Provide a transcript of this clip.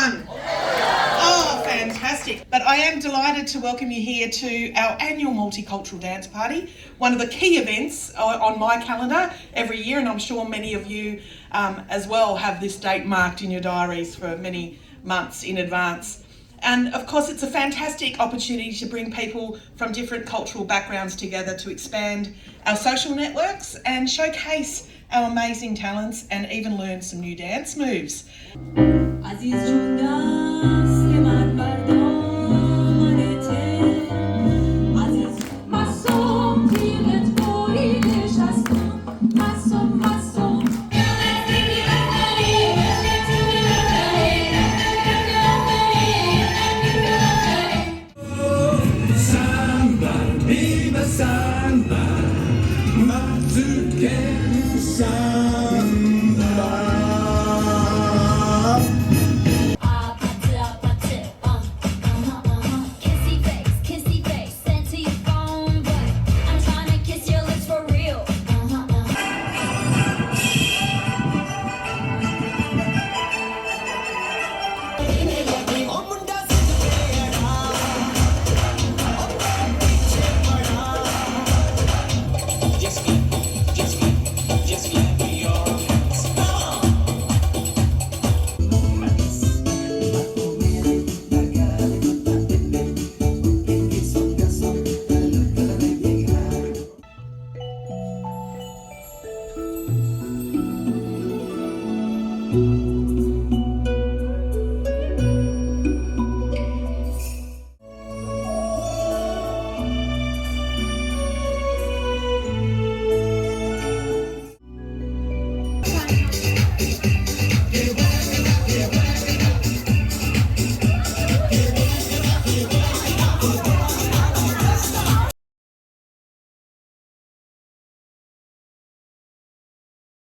fun? Oh, fantastic. But I am delighted to welcome you here to our annual Multicultural Dance Party, one of the key events on my calendar every year, and I'm sure many of you as well have this date marked in your diaries for many months in advance. And of course, it's a fantastic opportunity to bring people from different cultural backgrounds together to expand our social networks and showcase our amazing talents and even learn some new dance moves. Aziz Jundas